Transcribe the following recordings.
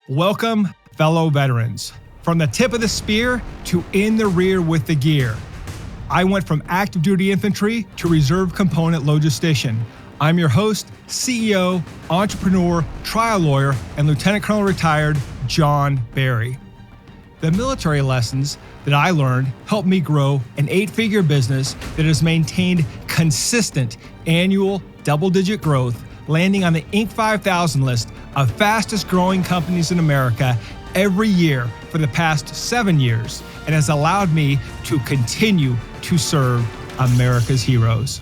Welcome, fellow veterans. From the tip of the spear to in the rear with the gear. I went from active duty infantry to reserve component logistician. I'm your host, CEO, entrepreneur, trial lawyer, and Lieutenant Colonel retired John Barry. The military lessons that I learned helped me grow an 8-figure business that has maintained consistent annual double-digit growth, landing on the Inc. 5000 list of fastest growing companies in America every year for the past 7 years, and has allowed me to continue to serve America's heroes.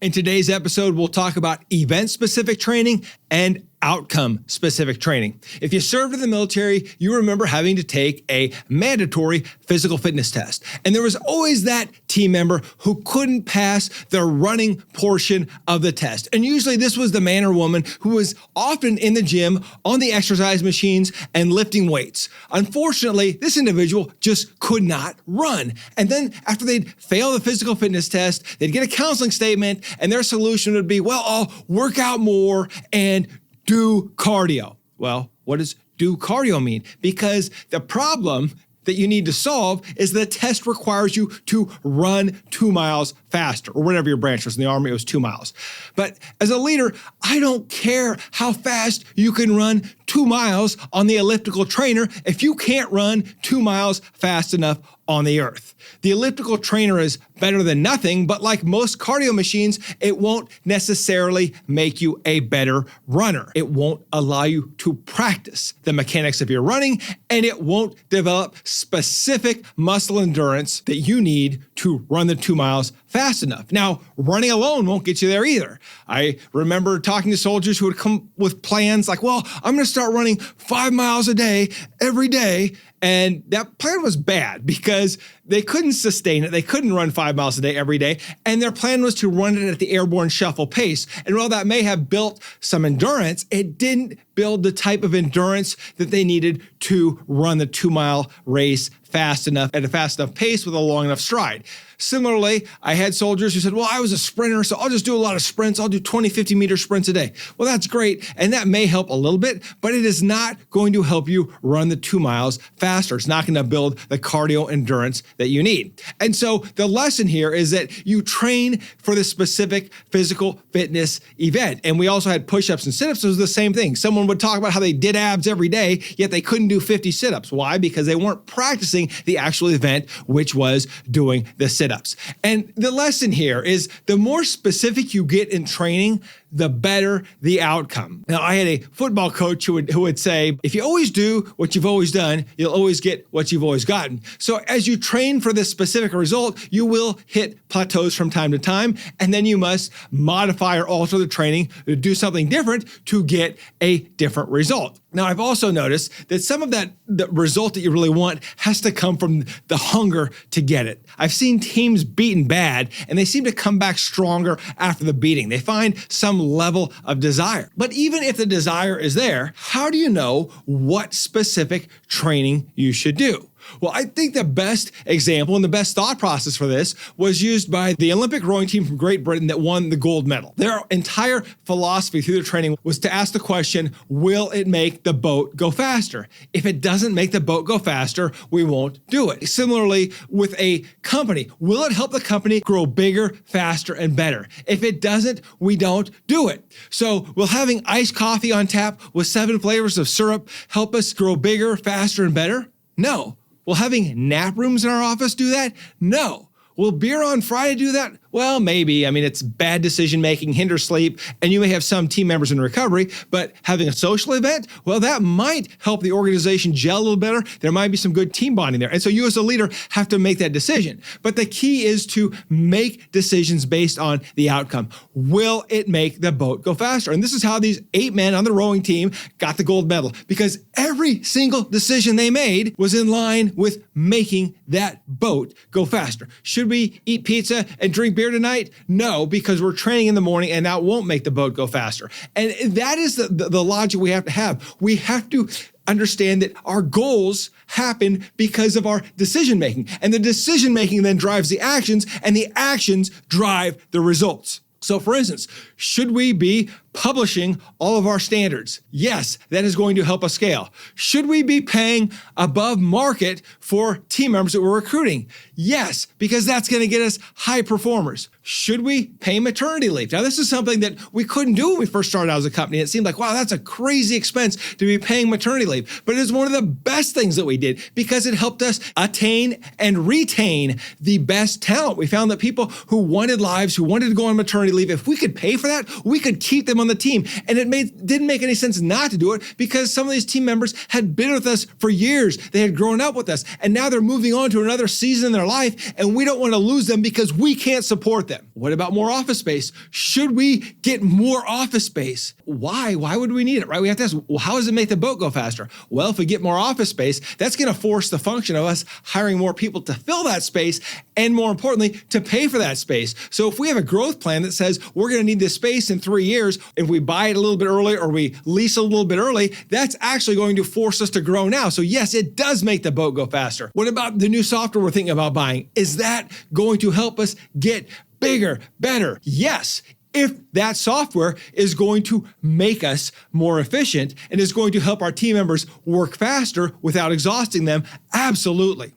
In today's episode, we'll talk about event-specific training and outcome-specific training. If you served in the military, you remember having to take a mandatory physical fitness test. And there was always that team member who couldn't pass the running portion of the test. And usually this was the man or woman who was often in the gym on the exercise machines and lifting weights. Unfortunately, this individual just could not run. And then after they'd fail the physical fitness test, they'd get a counseling statement, and their solution would be, well, I'll work out more and do cardio. Well, what does do cardio mean? Because the problem that you need to solve is the test requires you to run 2 miles faster, or whatever your branch was. In the Army, it was 2 miles. But as a leader, I don't care how fast you can run 2 miles on the elliptical trainer if you can't run 2 miles fast enough on the earth. The elliptical trainer is better than nothing, but like most cardio machines, it won't necessarily make you a better runner. It won't allow you to practice the mechanics of your running, and it won't develop specific muscle endurance that you need to run the 2 miles fast enough. Now, running alone won't get you there either. I remember talking to soldiers who would come with plans like, well, I'm going to start running 5 miles a day every day. And that plan was bad because they couldn't sustain it. They couldn't run 5 miles a day every day. And their plan was to run it at the airborne shuffle pace. And while that may have built some endurance, it didn't build the type of endurance that they needed to run the 2 mile race fast enough at a fast enough pace with a long enough stride. Similarly, I had soldiers who said, well, I was a sprinter, so I'll just do a lot of sprints. I'll do 20, 50 meter sprints a day. Well, that's great. And that may help a little bit, but it is not going to help you run the 2 miles faster. It's not going to build the cardio endurance that you need. And so the lesson here is that you train for the specific physical fitness event. And we also had push-ups and sit-ups. It was the same thing. Someone would talk about how they did abs every day, yet they couldn't do 50 sit-ups. Why? Because they weren't practicing the actual event, which was doing the sit-ups. And the lesson here is the more specific you get in training, the better the outcome. Now, I had a football coach who would say, if you always do what you've always done, you'll always get what you've always gotten. So as you train for this specific result, you will hit plateaus from time to time, and then you must modify or alter the training to do something different to get a different result. Now, I've also noticed that some of the result that you really want has to come from the hunger to get it. I've seen teams beaten bad, and they seem to come back stronger after the beating. They find some level of desire. But even if the desire is there, how do you know what specific training you should do? Well, I think the best example and the best thought process for this was used by the Olympic rowing team from Great Britain that won the gold medal. Their entire philosophy through their training was to ask the question, will it make the boat go faster? If it doesn't make the boat go faster, we won't do it. Similarly, with a company, will it help the company grow bigger, faster, and better? If it doesn't, we don't do it. So will having iced coffee on tap with 7 flavors of syrup help us grow bigger, faster, and better? No. Will having nap rooms in our office do that? No. Will beer on Friday do that? Well, maybe. I mean, it's bad decision-making, hinders sleep, and you may have some team members in recovery, but having a social event, well, that might help the organization gel a little better. There might be some good team bonding there. And so you as a leader have to make that decision. But the key is to make decisions based on the outcome. Will it make the boat go faster? And this is how these 8 men on the rowing team got the gold medal, because every single decision they made was in line with making that boat go faster. Should we eat pizza and drink beer tonight? No, because we're training in the morning and that won't make the boat go faster. And that is the logic we have to have. We have to understand that our goals happen because of our decision making, and the decision making then drives the actions, and the actions drive the results. So for instance, should we be publishing all of our standards? Yes, that is going to help us scale. Should we be paying above market for team members that we're recruiting? Yes, because that's going to get us high performers. Should we pay maternity leave? Now, this is something that we couldn't do when we first started out as a company. It seemed like, wow, that's a crazy expense to be paying maternity leave. But it is one of the best things that we did because it helped us attain and retain the best talent. We found that people who wanted lives, who wanted to go on maternity leave, if we could pay for that, we could keep them on the team. And it didn't make any sense not to do it because some of these team members had been with us for years. They had grown up with us, and now they're moving on to another season in their life, and we don't want to lose them because we can't support them. What about more office space? Should we get more office space? Why? Why would we need it, right? We have to ask, well, how does it make the boat go faster? Well, if we get more office space, that's going to force the function of us hiring more people to fill that space, and more importantly, to pay for that space. So if we have a growth plan that says we're going to need this space in 3 years, if we buy it a little bit early or we lease a little bit early, that's actually going to force us to grow now. So yes, it does make the boat go faster. What about the new software we're thinking about buying? Is that going to help us get bigger, better? Yes. If that software is going to make us more efficient and is going to help our team members work faster without exhausting them, absolutely.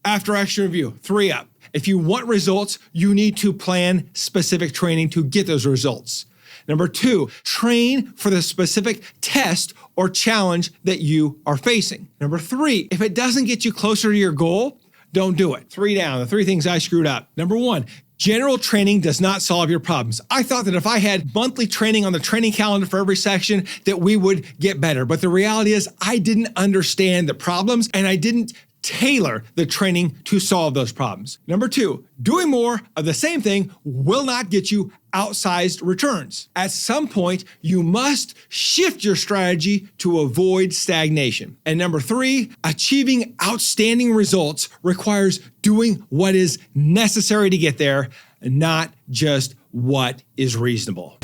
After action review, 3 up. If you want results, you need to plan specific training to get those results. Number 2, train for the specific test or challenge that you are facing. Number 3, if it doesn't get you closer to your goal, don't do it. 3 down, the 3 things I screwed up. Number 1, general training does not solve your problems. I thought that if I had monthly training on the training calendar for every section, that we would get better. But the reality is I didn't understand the problems and I didn't tailor the training to solve those problems. Number 2, doing more of the same thing will not get you outsized returns. At some point, you must shift your strategy to avoid stagnation. And number 3, achieving outstanding results requires doing what is necessary to get there, not just what is reasonable.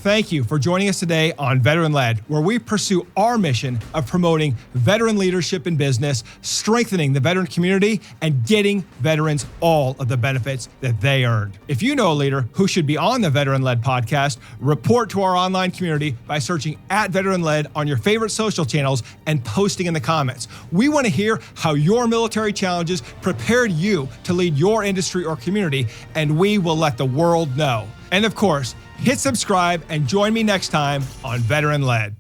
Thank you for joining us today on Veteran Led, where we pursue our mission of promoting veteran leadership in business, strengthening the veteran community, and getting veterans all of the benefits that they earned. If you know a leader who should be on the Veteran Led podcast, report to our online community by searching @Veteran Led on your favorite social channels and posting in the comments. We want to hear how your military challenges prepared you to lead your industry or community, and we will let the world know. And of course, hit subscribe and join me next time on Veteran Led.